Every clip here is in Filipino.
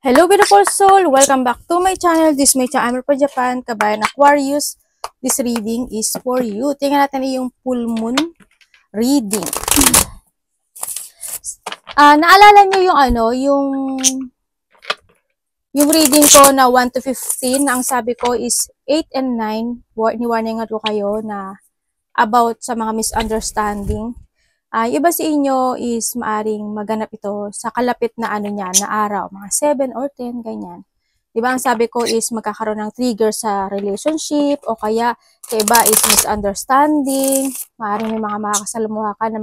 Hello beautiful soul! Welcome back to my channel. This is my channel for Japan, Kabayan Aquarius. This reading is for you. Tingnan natin yung full moon reading. Naalala nyo yung reading ko na 1 to 15, ang sabi ko is 8 and 9. Niwarningan ko kayo na about sa mga misunderstanding. Iba sa inyo is maaring maganap ito sa kalapit na na araw, mga 7 or 10, ganyan. Diba, ang sabi ko is magkakaroon ng trigger sa relationship o kaya sa iba is misunderstanding, maaring may mga makakasalamuha ka ng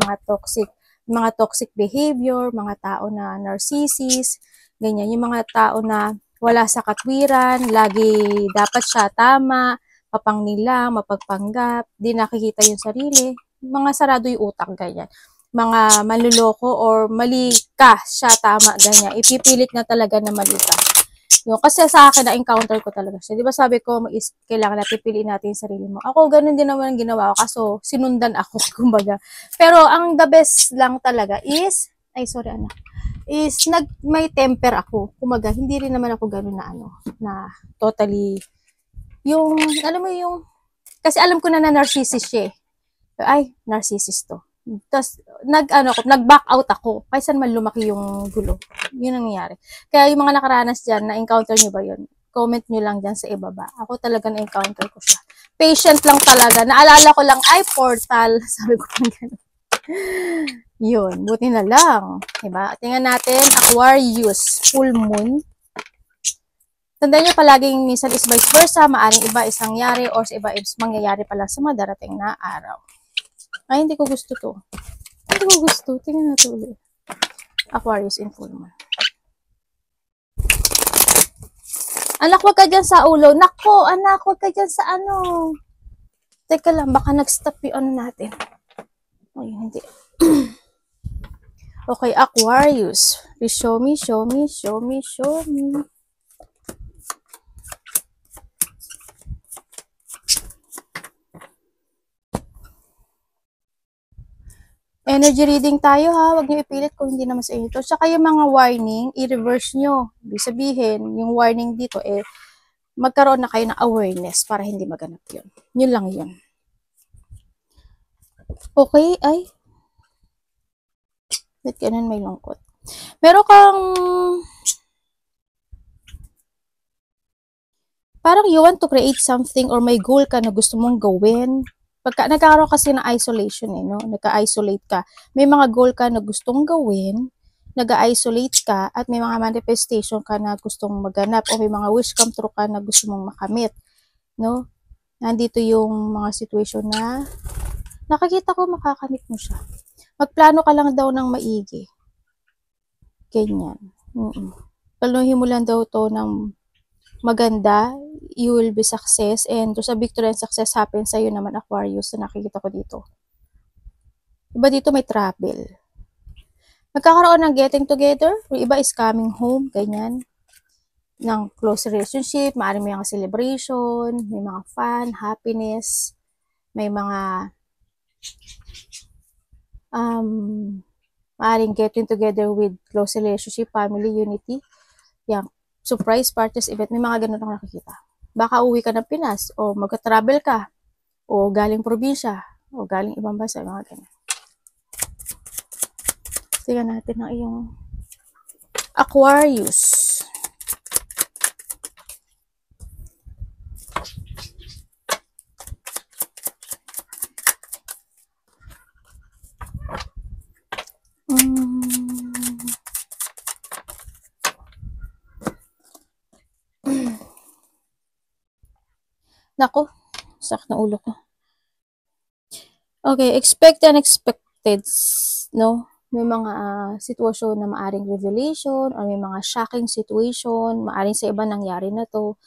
mga toxic behavior, mga tao na narcissist, ganyan, yung mga tao na wala sa katwiran, lagi dapat siya tama, mapangnilang, mapagpanggap, di nakikita yung sarili, mga sarado yung utak, ganyan. Mga manluloko or mali ka siya, tama, ganyan. Ipipilit na talaga na mali ka. Yung, kasi sa akin, na-encounter ko talaga siya. Di ba sabi ko, kailangan na pipiliin natin yung sarili mo. Ako, ganun din naman ang ginawa ko. Kaso, sinundan ako, kumbaga. Pero, ang the best lang talaga is, may temper ako. Kumbaga, hindi rin naman ako ganun na totally, kasi alam ko na narcissist siya eh. Ay, narcissist to. Tapos, nag-back out ako. Kaysa naman lumaki yung gulo. Yun ang nangyari. Kaya yung mga nakaranas dyan, na-encounter nyo ba yun? Comment nyo lang dyan sa ibaba. Ako talaga na-encounter ko siya. Patient lang talaga. Naalala ko lang, ay, portal. Sabi ko lang gano'n. Yun, buti na lang. Diba? Tingnan natin, Aquarius, full moon. Tandaan nyo palaging minsan is vice versa, maaring iba is nangyari or sa iba is mangyayari pala sa mga darating na araw. Ay, hindi ko gusto to. Hindi ko gusto. Tingnan natin ulit. Aquarius in full moon. Anak, wag ka dyan sa ulo. Nako, anak, wag ka dyan sa ano. Teka lang, baka nag-stop yung natin. Ay, hindi. Okay, Aquarius. Show me, show me, show me, show me. Energy reading tayo ha, wag niyo ipilit kung hindi naman sa inyo to. Tsaka yung mga warning, i-reverse nyo. Ibig sabihin, yung warning dito magkaroon na kayo ng awareness para hindi maganap yun. Yun lang yun. Okay, ay. Ba't ganun may lungkot? Meron kang parang you want to create something or may goal ka na gusto mong gawin. Pagka nagkakaroon kasi ng isolation no? Nagka-isolate ka. May mga goal ka na gustong gawin, nag-isolate ka, at may mga manifestation ka na gustong maganap o may mga wish come true ka na gusto mong makamit. No? Nandito yung mga situation na nakikita ko makakamit mo siya. Magplano ka lang daw ng maigi. Ganyan. Planuhin mo lang daw to ng maganda, you will be success, and to sa victory and success happen sa iyo naman, Aquarius, na nakikita ko dito. Iba dito may travel. Magkakaroon ng getting together, iba is coming home, ganyan. Ng close relationship, maaaring may mga celebration, may mga fun, happiness, may mga maaaring getting together with close relationship, family, unity, yan. Surprise parties, event, may mga ganun akong nakikita. Baka uwi ka ng Pinas, o magka-travel ka, o galing probinsya, o galing ibang bansa, mga ganun. Tingnan natin ang iyong Aquarius. Nako, sakit na ulo ko. Okay, expect unexpected, no? May mga sitwasyon na maaring revelation or may mga shocking situation, maaring sa iba nangyari na to.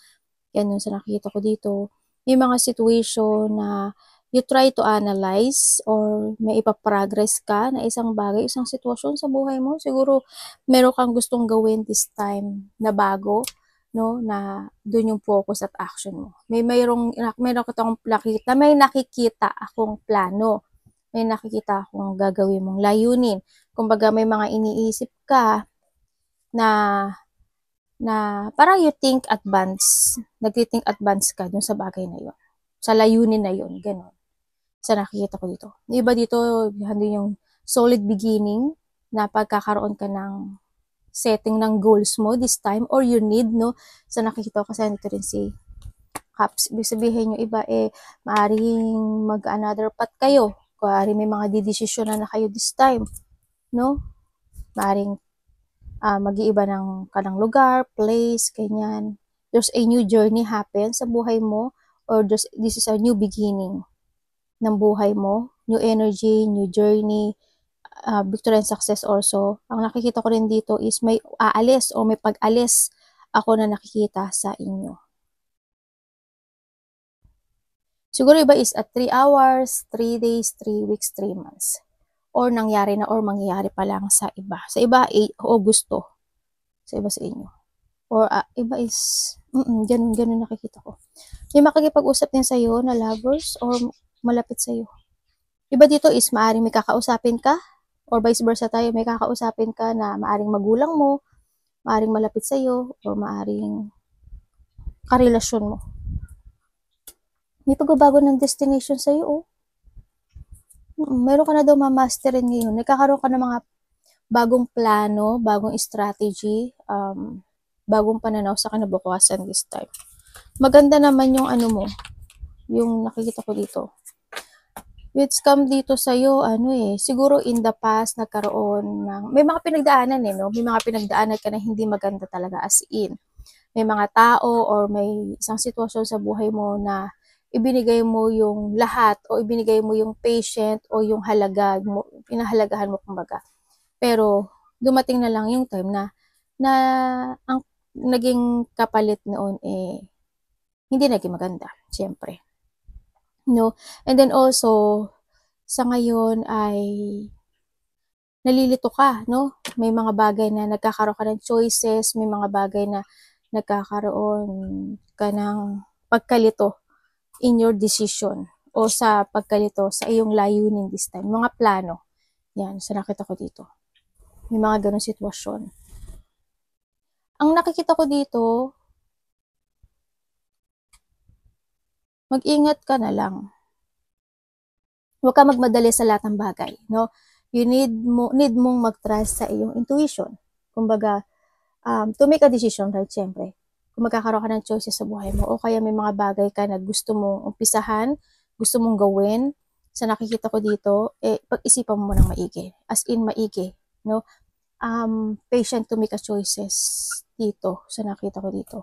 Yan yung sa nakikita ko dito. May mga situation na you try to analyze or may ipaprogress ka na isang bagay, isang sitwasyon sa buhay mo. Siguro meron kang gustong gawin this time na bago, no, na doon yung focus at action mo. Meron akong nakikita, may nakikita akong plano. May nakikita akong gagawin mong layunin. Kumbaga may mga iniisip ka na na parang you think advance, nag-think advance ka dun sa bagay na yon, sa layunin na yon, gano'n. Sa nakikita ko dito. Yung iba dito, hindi yung solid beginning na pagkakaroon ka ng setting ng goals mo this time or you need, no? Sa nakikita ko kasi nito rin si Cups. Ibig sabihin yung iba, maaring mag-another path kayo. Maaring may mga didesisyon na kayo this time, no? Maaring mag-iiba ng kanang lugar, place, ganyan. There's a new journey happen sa buhay mo or this is a new beginning ng buhay mo, new energy, new journey, victory and success also. Ang nakikita ko rin dito is may aalis o may pag-alis ako na nakikita sa inyo. Siguro iba is at 3 hours, 3 days, 3 weeks, 3 months. Or nangyari na or mangyayari pa lang sa iba. Sa iba, Augusto. Sa iba sa inyo. Or iba is, ganun nakikita ko. May makikipag-usap din sa'yo na lovers or malapit sa'yo. Iba dito is maaring may kakausapin ka or vice versa tayo, may kakausapin ka na maaring magulang mo, maaring malapit sa'yo, or maaring karelasyon mo. May pagbabago ng destination sa'yo, oh. Meron ka na daw mamasterin ngayon. Nagkakaroon ka ng mga bagong plano, bagong strategy, bagong pananaw sa kinabukasan this time. Maganda naman yung ano mo, yung nakikita ko dito. It's come dito sa'yo, siguro in the past nagkaroon ng, may mga pinagdaanan no? May mga pinagdaanan ka na hindi maganda talaga as in. May mga tao or may isang sitwasyon sa buhay mo na ibinigay mo yung lahat o ibinigay mo yung patient o yung halaga mo, pinahalagahan mo kumbaga. Pero dumating na lang yung time na ang naging kapalit noon hindi naging maganda, siyempre. No? And then also, sa ngayon ay nalilito ka, no? May mga bagay na nagkakaroon ka ng choices, may mga bagay na nagkakaroon ka ng pagkalito in your decision o sa pagkalito sa iyong layunin this time. Mga plano. Yan, sa nakita ko dito. May mga ganong sitwasyon. Ang nakikita ko dito, mag-ingat ka na lang. Huwag ka magmadali sa lahat ng bagay, no? You need mong mag-trust sa iyong intuition. Kumbaga, to make a decision, right, siyempre. Kung magkakaroon ka ng choices sa buhay mo, o kaya may mga bagay ka na gusto mong umpisahan, gusto mong gawin, sa nakikita ko dito, pag-isipan mo ng maigi. As in, maigi, no? Patient to make a choices dito, sa nakita ko dito.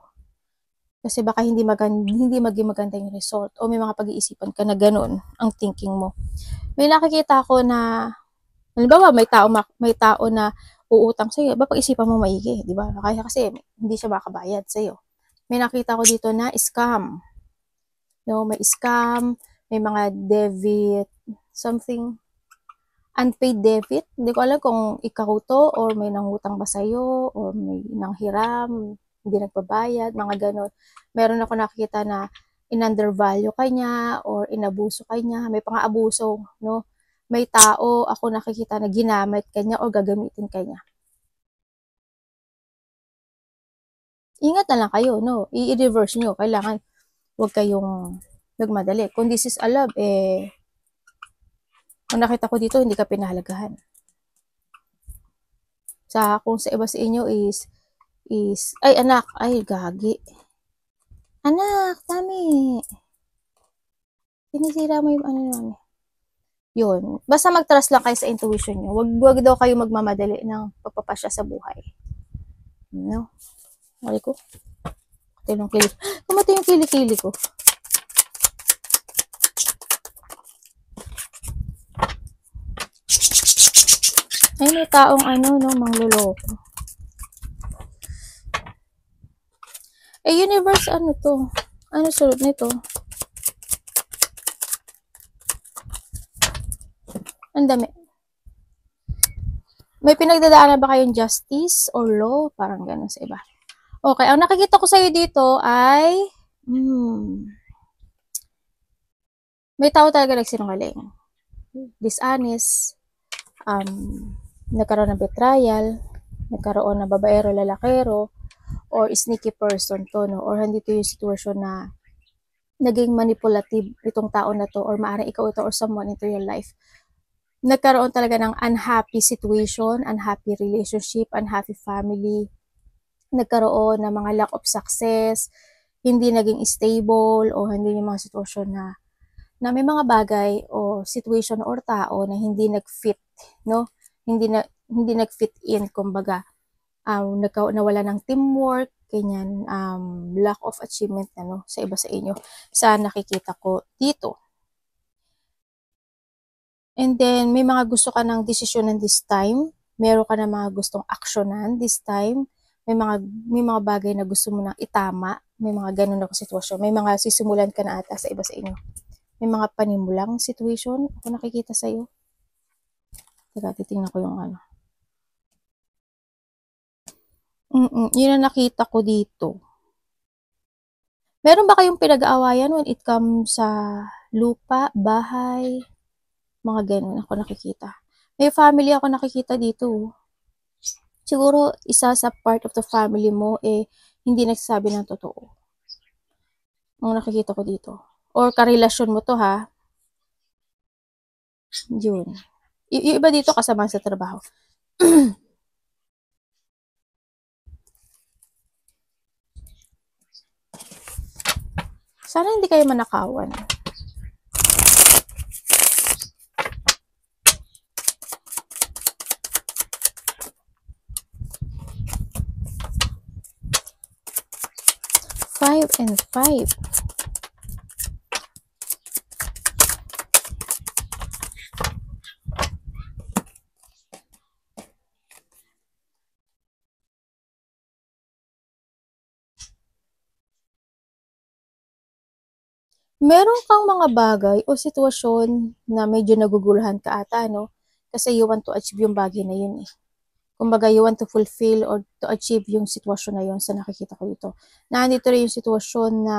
Kasi baka hindi maging maganda yung result, o may mga pag-iisipan ka na ganun ang thinking mo. May nakikita ako na, halimbawa, may tao na uutang sa'yo, pag-isipan mo maigi, di ba? Kaya kasi hindi siya makabayad sa'yo. May nakita ko dito na scam. No, may scam, may mga debit, something, unpaid debit. Hindi ko alam kung ikaw to, or may nangutang ba sa'yo, or may nanghiram, hindi nagbabayad, mga ganon. Meron ako nakikita na in-undervalue ka niya, or inabuso ka niya, may pang-abuso, no? May tao ako nakikita na ginamit kanya o gagamitin kanya. Ingat na lang kayo, no? I-reverse nyo. Kailangan huwag kayong magmadali. Kung this is a love, kung nakita ko dito, hindi ka pinahalagahan. Kung sa iba sa inyo is, ay anak, ay gagi. Anak, tami. Sinisira mo yung namin. Yun. Basta mag-trust lang kayo sa intuition nyo. Wag daw kayo magmamadali ng pagpapasya sa buhay. No? Mali ko. Kumatay yung kilikili ko. Ay, may taong mangloloko. Universe, ano to? Ano sunod nito? Ang dami. May pinagdadaanan ba kayong justice or law? Parang gano'n sa iba. Okay, ang nakikita ko sa'yo dito ay may tao talaga nagsinungaling. Dishonest, nagkaroon ng betrayal, nagkaroon ng babaero, lalakero, or sneaky person to, no? Or hindi to yung sitwasyon na naging manipulative itong tao na to, or maaaring ikaw ito or someone into your life. Nagkaroon talaga ng unhappy situation, unhappy relationship, unhappy family. Nagkaroon ng mga lack of success, hindi naging stable, o hindi yung mga sitwasyon na may mga bagay o situation or tao na hindi nag-fit, no? Hindi nag-fit in, kumbaga. Nawala ng teamwork, ganyan, lack of achievement, ano, sa iba sa inyo, sa nakikita ko dito. And then, may mga gusto ka ng desisyonan this time, meron ka na mga gustong aksyonan this time, may mga bagay na gusto mo nang itama, may mga ganun ako sitwasyon, may mga sisimulan ka na ata sa iba sa inyo. May mga panimulang situation ako nakikita sa iyo. Teka, titingnan ko yung ano. Yun ang nakita ko dito. Meron ba kayong pinag-aawayan when it comes sa lupa, bahay, mga ganun ako nakikita. May family ako nakikita dito. Siguro isa sa part of the family mo hindi nagsasabi ng totoo. Ang nakikita ko dito. Or karelasyon mo to, ha. Yun. Yung iba dito kasama sa trabaho. Sana hindi kayo manakawan. Five and 5. Meron kang mga bagay o sitwasyon na medyo naguguluhan ka ata, no? Kasi you want to achieve yung bagay na yun eh. Kumbaga, you want to fulfill or to achieve yung sitwasyon na yun sa nakikita ko dito. Nandito rin yung sitwasyon na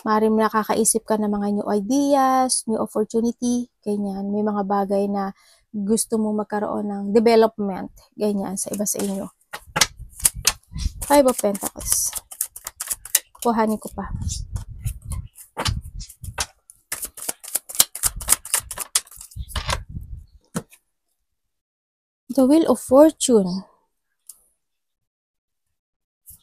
maaaring nakakaisip ka ng mga new ideas, new opportunity, ganyan. May mga bagay na gusto mo magkaroon ng development, ganyan, sa iba sa inyo. Five of Pentacles. Kuhanin ko pa. The Wheel of Fortune.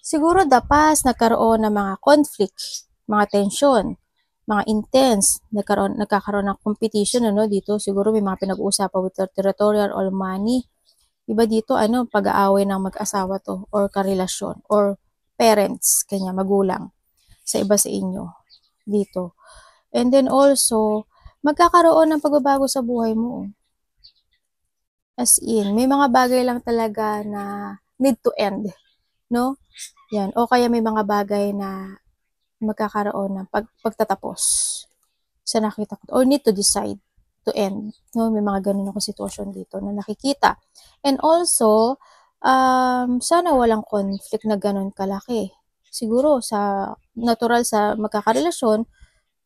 Siguro dapas nagkaroon ng mga conflict, mga tension, mga intense, nagkakaroon ng competition, ano, dito. Siguro may mga pinag-uusapan with territorial or money. Iba dito, ano, pag-aaway ng mag-asawa to, or karelasyon, or parents, kanya, magulang, sa iba sa inyo, dito. And then also, magkakaroon ng pagbabago sa buhay mo. As in, may mga bagay lang talaga na need to end, no? Yan. O kaya may mga bagay na magkakaroon ng pagtatapos sa nakita ko. Or need to decide to end. No? May mga ganun ako sitwasyon dito na nakikita. And also, sana walang conflict na ganun kalaki. Siguro sa natural sa magkakarelasyon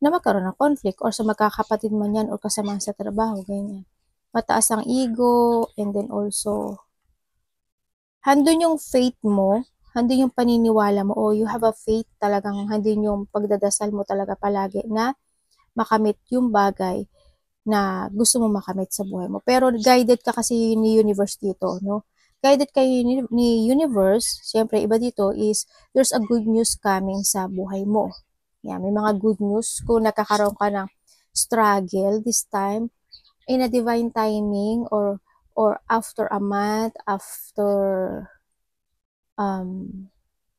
na magkaroon ng conflict, or sa magkakapatid man yan or kasama sa trabaho, ganyan. Mataas ang ego, and then also handun yung faith mo, handun yung paniniwala mo, o you have a faith talagang, handun yung pagdadasal mo talaga palagi na makamit yung bagay na gusto mo makamit sa buhay mo. Pero guided ka kasi ni universe dito, no? Guided kayo ni universe, siyempre iba dito is, there's a good news coming sa buhay mo. Yan, may mga good news kung nakakaroon ka ng struggle this time, in a divine timing, or after a month, after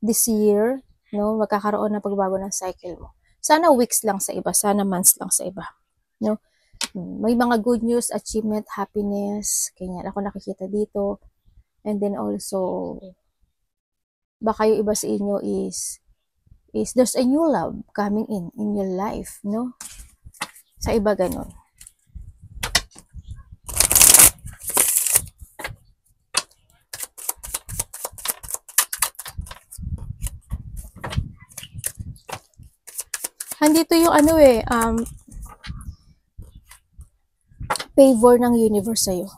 this year, no, magkakaroon ng pagbabago ng cycle mo. Sana weeks lang sa iba, sana months lang sa iba, no? May mga good news, achievement, happiness, ganyan ako nakikita dito. And then also, baka yung iba sa inyo is there's a new love coming in your life, no? Sa iba ganun. Andito yung ano favor ng universe sa'yo.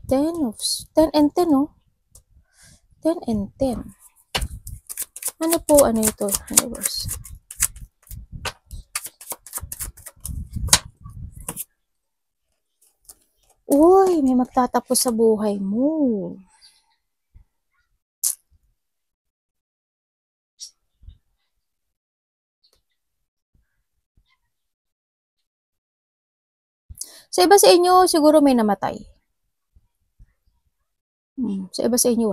Ten 10 and 10, oh. 10 and 10. Ano po, ano ito, universe? Uy, may magtatapos sa buhay mo. Sa iba sa inyo, siguro may namatay. Sa iba sa inyo,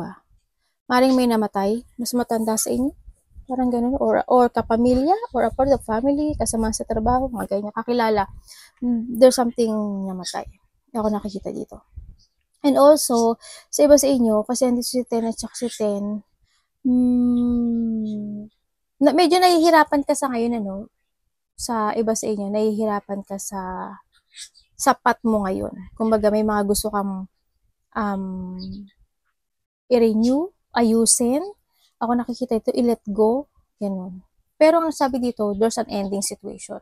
maring may namatay, mas matanda sa inyo. Parang ganun. Or kapamilya, or a part of family, kasama sa trabaho, mga ganyan, kakilala. There's something namatay. Ako nakikita dito. And also, sa iba sa inyo, kasi andito si 10 at saka si 10, medyo nahihirapan ka sa ngayon, ano, sa iba sa inyo, nahihirapan ka sa sapat mo ngayon. Kumbaga, may mga gusto kang i-renew, ayusin. Ako nakikita ito, i-let go, ganun. Pero ang sabi dito, there's an ending situation.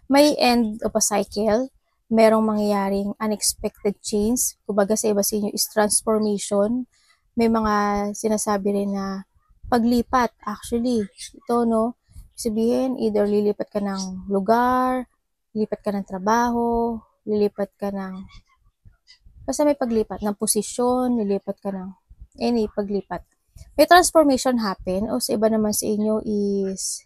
May end of a cycle, merong mangyayaring unexpected change. Kumbaga sa iba sa inyo is transformation. May mga sinasabi rin na paglipat, actually. Ito, no? Sabihin, either lilipat ka ng lugar, lilipat ka ng trabaho, lilipat ka ng, basta may paglipat ng posisyon, lilipat ka ng any paglipat. May transformation happen, o sa iba naman sa inyo is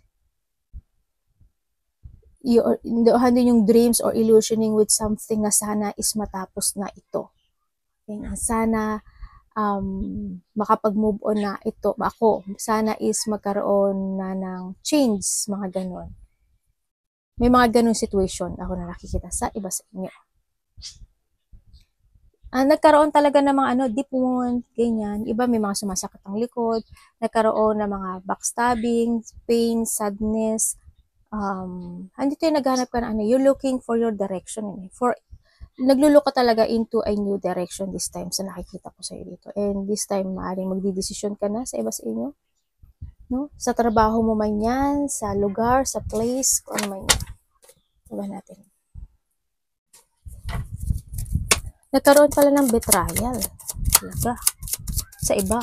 handin yung dreams or illusioning with something na sana is matapos na ito. Sana makapag-move on na ito, ako. Sana is magkaroon na ng change, mga ganon. May mga ganong situation ako na nakikita sa iba sa inyo. Nagkaroon talaga ng mga deep wound, ganyan. Iba may mga sumasakit ang likod, nagkaroon ng mga backstabbing, pain, sadness. Andito yung naghanap ka na you're looking for your direction. Naglulok ka talaga into a new direction this time sa nakikita ko sa'yo dito. And this time, maaaring magdidesisyon ka na sa iba sa inyo. No? Sa trabaho mo man yan, sa lugar, sa place, kung ano man yan. Diba natin? Nagkaroon pala ng betrayal. Talaga. Sa iba.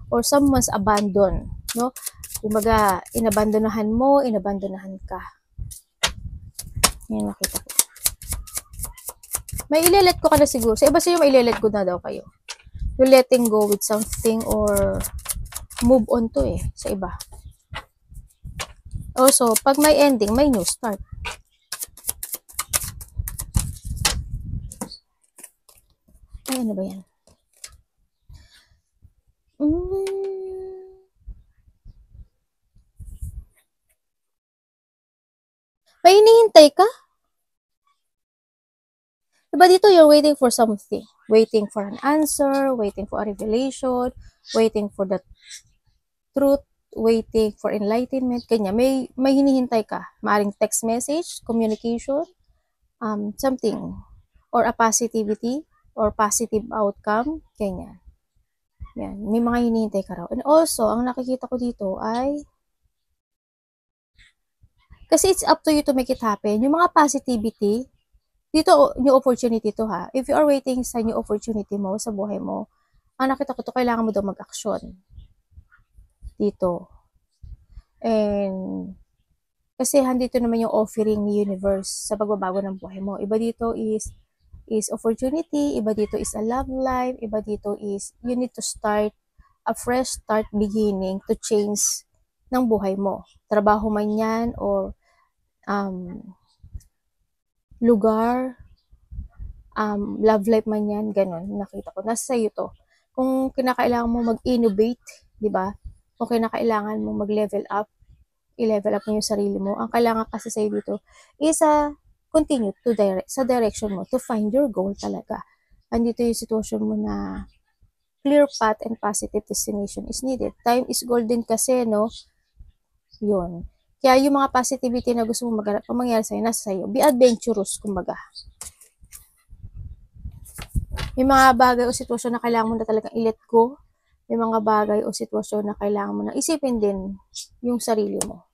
Or someone's abandon. No? Kumbaga, inabandonahan mo, inabandonahan ka. Yan nakita ko. May ilelet ko ka na siguro. Sa iba sa'yo, may ilelet ko na daw kayo. You're letting go with something or move on to sa iba. Also, pag may ending, may new start. Ay, ano ba yan? May hinihintay ka? Diba dito, you're waiting for something. Waiting for an answer, waiting for a revelation, waiting for the truth, waiting for enlightenment. Kanya, may hinihintay ka. Maaring text message, communication, something. Or a positivity, or positive outcome. Kanya. Yan. May mga hinihintay ka raw. And also, ang nakikita ko dito ay kasi it's up to you to make it happen. Yung mga positivity, dito, new opportunity to If you are waiting sa new opportunity mo, sa buhay mo, ang nakita ko to, kailangan mo daw mag-action. Dito. And, kasi handito naman yung offering ni universe sa pagbabago ng buhay mo. Iba dito is opportunity, iba dito is a love life, iba dito is you need to start a fresh start beginning to change ng buhay mo. Trabaho man yan or lugar, love life man yan, ganun. Nakita ko. Nasa sa'yo to. Kung kinakailangan mo mag-innovate, di ba? Kung kinakailangan mo mag-level up, i-level up mo yung sarili mo. Ang kailangan kasi sa'yo dito is continue to sa direction mo to find your goal talaga. Andito yung sitwasyon mo na clear path and positive destination is needed. Time is golden kasi, no? Yun. Kaya yung mga positivity na gusto mo maganap, ang mangyari sa'yo, nasa sa'yo. Be adventurous, kumbaga. May mga bagay o sitwasyon na kailangan mo na talagang i-let go. May mga bagay o sitwasyon na kailangan mo na isipin din yung sarili mo.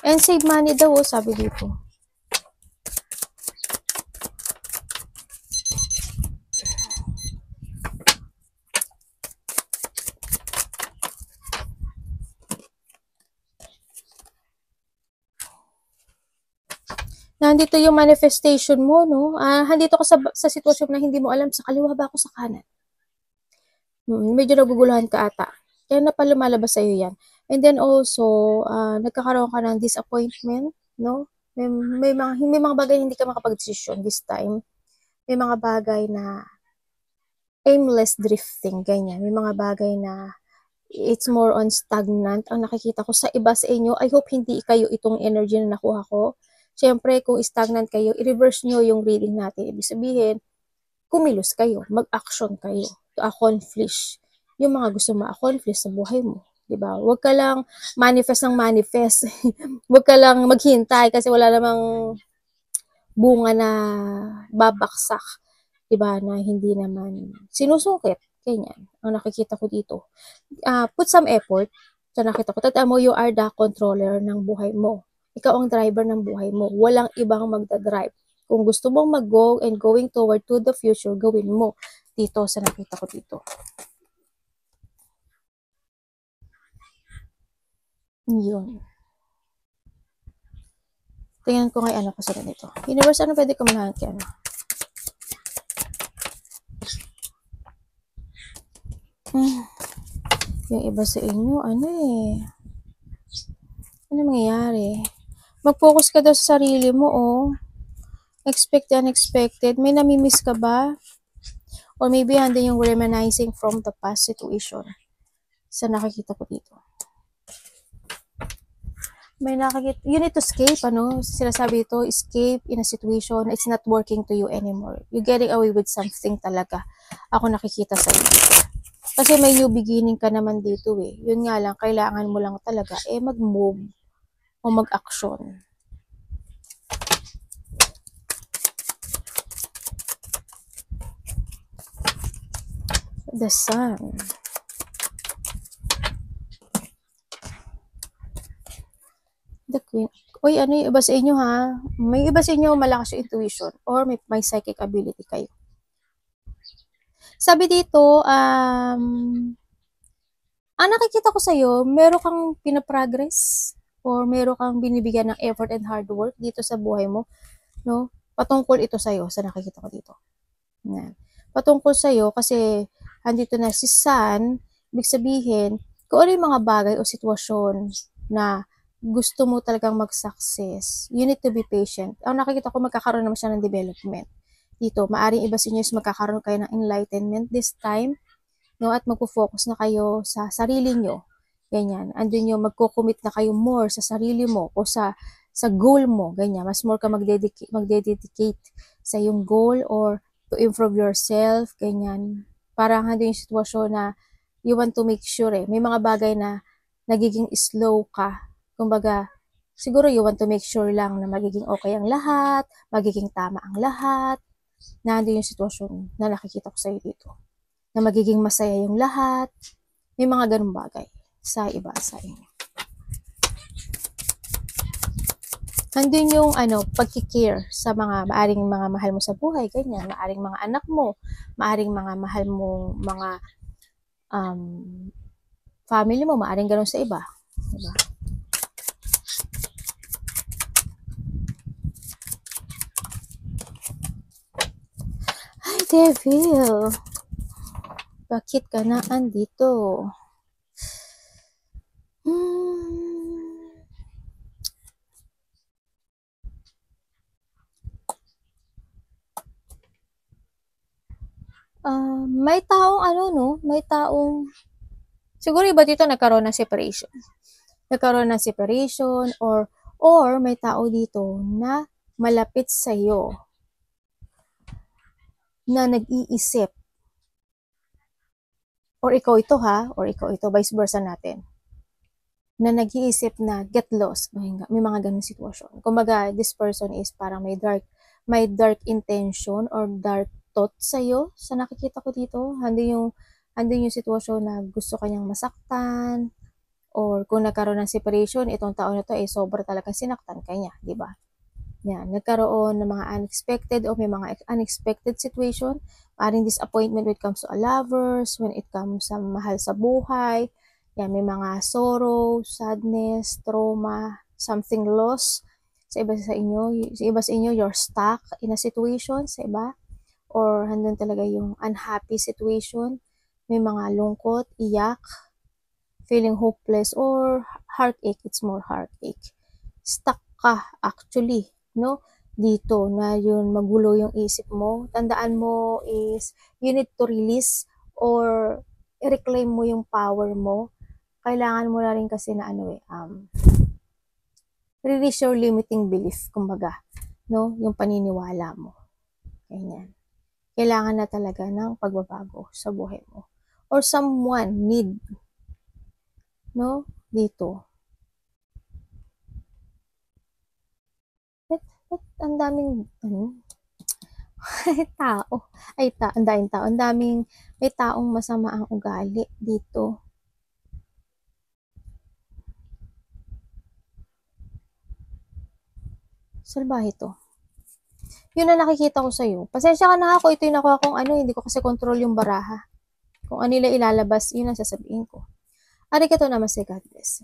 And save money daw, sabi dito. Andito yung manifestation mo, no? Andito ka sa sitwasyon na hindi mo alam sa kaliwa ba ako sa kanan. Medyo naguguluhan ka ata. Kaya na pa lumalabas sa'yo yan. And then also, nagkakaroon ka ng disappointment, no? May mga bagay na hindi ka makapag-desisyon this time. May mga bagay na aimless drifting, ganyan. May mga bagay na it's more on stagnant. Ang nakikita ko sa iba sa inyo, I hope hindi kayo itong energy na nakuha ko. Siyempre, kung stagnant kayo, i-reverse nyo yung reading natin. Ibig sabihin, kumilos kayo, mag-action kayo to accomplish yung mga gusto ma-accomplish sa buhay mo. Diba? Huwag ka lang manifest ng manifest. Huwag ka lang maghintay kasi wala namang bunga na babaksak. Diba? Na hindi naman sinusungkit. Ganyan. Ang nakikita ko dito. Put some effort. So nakita ko, tandaan mo, you are the controller ng buhay mo. Ikaw ang driver ng buhay mo. Walang ibang magdadrive. Kung gusto mong mag-go and going toward to the future, gawin mo dito sa nakita ko dito. Yun. Tingnan ko ngayon ano kasunod nito. Universe, ano pwede ko manahan kaya ano? Yung iba sa inyo, ano ano mangyayari? Mag-focus ka daw sa sarili mo, oh. Expect the unexpected. May namimiss ka ba? Or maybe andun yung reminiscing from the past situation. Sa nakikita ko dito. May nakikita, you need to escape, ano? Sinasabi ito, escape in a situation, it's not working to you anymore. You're getting away with something talaga. Ako nakikita sa inyo. Kasi may new beginning ka naman dito eh. Yun nga lang, kailangan mo lang talaga mag-move o mag-action. The Sun. The Queen. Uy, ano yung iba sa inyo ha? May iba sa inyo malakas yung intuition or may psychic ability kayo. Sabi dito, nakikita ko sa'yo, meron kang pinaprogress or meron kang binibigyan ng effort and hard work dito sa buhay mo, no? Patungkol ito sa'yo sa nakikita ko dito. Yan. Patungkol sa'yo kasi andito na si Sun, ibig sabihin, kung ano yung mga bagay o sitwasyon na gusto mo talagang mag-success, you need to be patient. Ang nakikita ko, magkakaroon naman siya ng development. Dito, maaring iba sa inyo is magkakaroon kayo ng enlightenment this time, no? At magpo-focus na kayo sa sarili nyo. Ganyan. Andun yung magko-commit na kayo more sa sarili mo o sa goal mo. Ganyan. Mas more ka magdedicate sa yung goal or to improve yourself. Ganyan. Parang andun yung sitwasyon na you want to make sure may mga bagay na nagiging slow ka. Kumbaga, siguro you want to make sure lang na magiging okay ang lahat, magiging tama ang lahat. Nandun yung sitwasyon na nakikita ko sa'yo dito. Na magiging masaya yung lahat. May mga ganung bagay sa iba sa inyo. Nandun yung pagkikare sa mga maaring mga mahal mo sa buhay, ganyan. Maaring mga anak mo, maaring mga mahal mo, mga family mo, maaring ganun sa iba. Diba? Ay, devil! Bakit ka na andito? May taong may taong, siguro iba dito nagkaroon ng separation. Nagkaroon ng separation or may tao dito na malapit sa'yo na nag-iisip. Or ikaw ito vice versa natin. Na nag-iisip na get lost. May mga ganun sitwasyon. Kumbaga, this person is parang may dark intention or dark thought sa'yo. Sa nakikita ko dito, andun yung sitwasyon na gusto kanyang masaktan, or kung nagkaroon ng separation, itong tao na to ay sobra talagang sinaktan kanya, di ba? Yan, nagkaroon ng mga unexpected o may mga unexpected situation, maaaring disappointment when it comes to a lovers, when it comes sa mahal sa buhay. Yan, may mga sorrow, sadness, trauma, something loss Sa iba sa inyo, you're stuck in a situation, sa iba. Or handun talaga yung unhappy situation. May mga lungkot, iyak, feeling hopeless, or heartache. It's more heartache. Stuck ka actually, no? Dito na yun magulo yung isip mo. Tandaan mo is you need to release or i-reclaim mo yung power mo. Kailangan mo na rin kasi na release your limiting belief, kumbaga, no? Yung paniniwala mo. Ganyan. Kailangan na talaga ng pagbabago sa buhay mo. Or someone need, no? Dito. Ang daming, tao. Ang daming tao. May taong masama ang ugali dito. Salbahe to. Yun na nakikita ko sa'yo. Pasensya ka na ako. Ito yung nakuha kong hindi ko kasi control yung baraha. Kung ano nila ilalabas, yun ang sasabihin ko. Arigatou namaste, God bless.